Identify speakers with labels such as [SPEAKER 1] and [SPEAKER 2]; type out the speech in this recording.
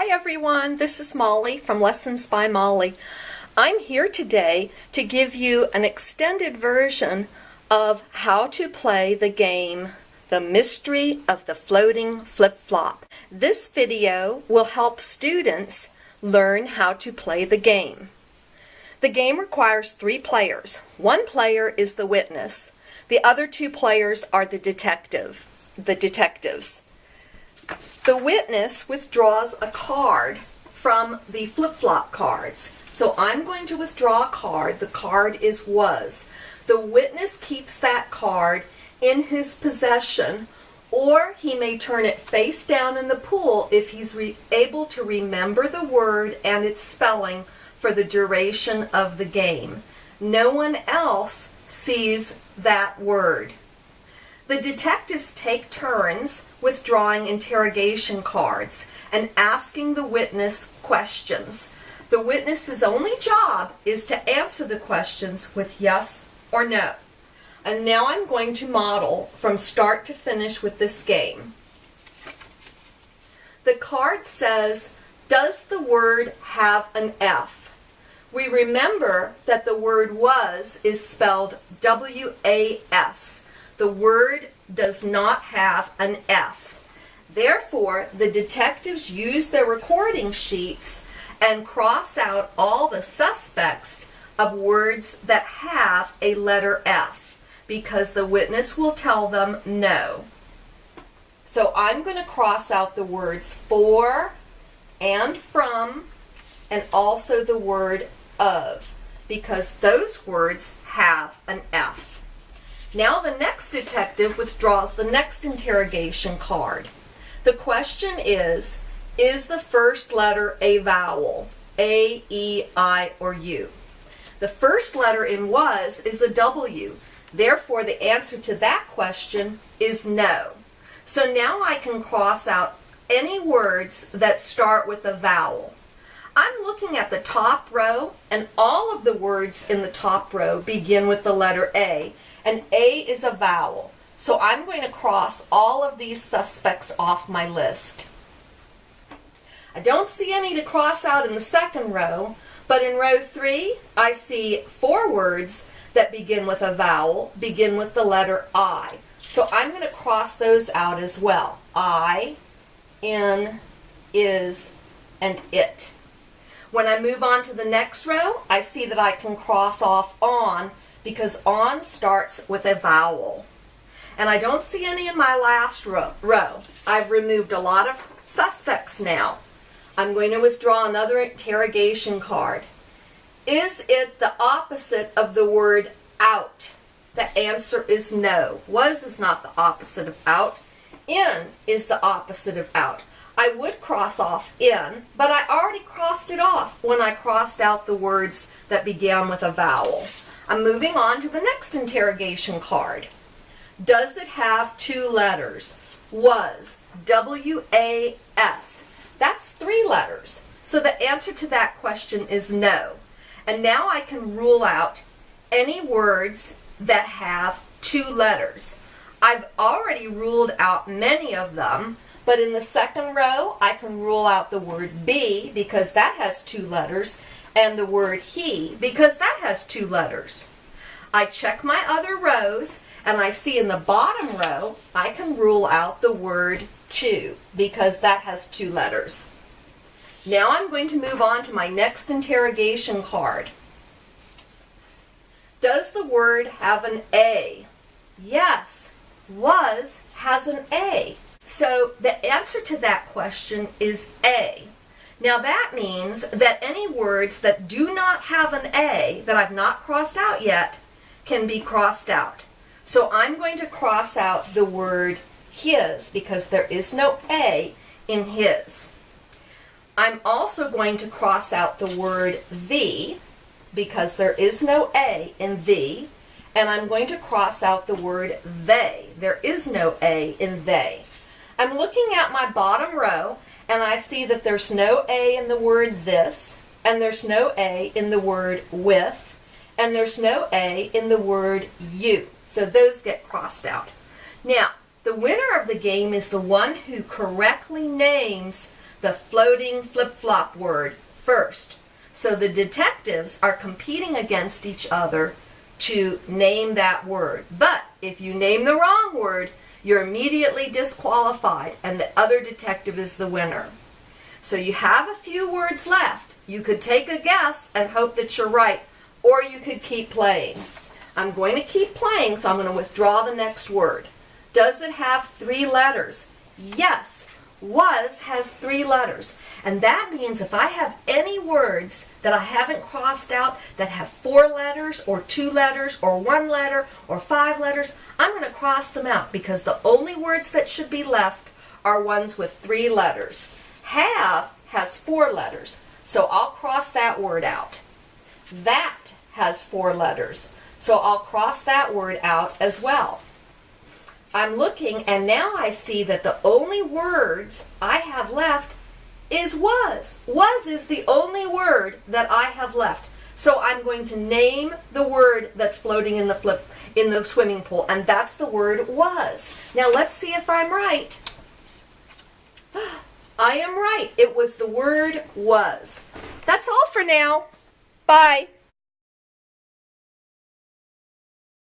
[SPEAKER 1] Hi everyone, this is Molly from Lessons by Molly. I'm here today to give you an extended version of how to play the game, The Mystery of the Floating Flip-Flop. This video will help students learn how to play the game. The game requires 3 players. One player is the witness. The other 2 players are the detectives. The witness withdraws a card from the flip-flop cards. So I'm going to withdraw a card. The card is was. The witness keeps that card in his possession, or he may turn it face down in the pool if he's able to remember the word and its spelling for the duration of the game. No one else sees that word. The detectives take turns withdrawing interrogation cards and asking the witness questions. The witness's only job is to answer the questions with yes or no. And now I'm going to model from start to finish with this game. The card says, does the word have an F? We remember that the word was is spelled W-A-S. The word does not have an F. Therefore, the detectives use their recording sheets and cross out all the suspects of words that have a letter F, because the witness will tell them no. So I'm going to cross out the words for and from, and also the word of, because those words have an F. Now the next detective withdraws the next interrogation card. The question is the first letter a vowel? A, E, I, or U? The first letter in was is a W. Therefore, the answer to that question is no. So now I can cross out any words that start with a vowel. I'm looking at the top row, and all of the words in the top row begin with the letter A, and A is a vowel. So I'm going to cross all of these suspects off my list. I don't see any to cross out in the second row, but in row 3, I see 4 words that begin with a vowel, begin with the letter I. So I'm going to cross those out as well. I, in, is, and it. When I move on to the next row, I see that I can cross off on, because on starts with a vowel. And I don't see any in my last row. I've removed a lot of suspects now. I'm going to withdraw another interrogation card. Is it the opposite of the word out? The answer is no. Was is not the opposite of out. In is the opposite of out. I would cross off in, but I already crossed it off when I crossed out the words that began with a vowel. I'm moving on to the next interrogation card. Does it have 2 letters? Was, W-A-S. That's 3 letters. So the answer to that question is no. And now I can rule out any words that have 2 letters. I've already ruled out many of them, but in the second row I can rule out the word be, because that has 2 letters, and the word he, because that has 2 letters. I check my other rows, and I see in the bottom row I can rule out the word to, because that has 2 letters. Now I'm going to move on to my next interrogation card. Does the word have an A? Yes, was has an A. So the answer to that question is A. Now that means that any words that do not have an A, that I've not crossed out yet, can be crossed out. So I'm going to cross out the word his, because there is no A in his. I'm also going to cross out the word the, because there is no A in the, and I'm going to cross out the word they. There is no A in they. I'm looking at my bottom row, and I see that there's no A in the word this, and there's no A in the word with, and there's no A in the word you. So those get crossed out. Now, the winner of the game is the one who correctly names the floating flip-flop word first. So the detectives are competing against each other to name that word. But if you name the wrong word, you're immediately disqualified and the other detective is the winner. So you have a few words left. You could take a guess and hope that you're right, or you could keep playing. I'm going to keep playing, so I'm going to withdraw the next word. Does it have 3 letters? Yes. Was has 3 letters. And that means if I have any words that I haven't crossed out that have 4 letters or 2 letters or 1 letter or 5 letters, I'm going to cross them out because the only words that should be left are ones with 3 letters. Have has 4 letters, so I'll cross that word out. That has 4 letters, so I'll cross that word out as well. I'm looking, and now I see that the only words I have left is was. Was is the only word that I have left. So I'm going to name the word that's floating in the swimming pool, and that's the word was. Now let's see if I'm right. I am right. It was the word was. That's all for now. Bye.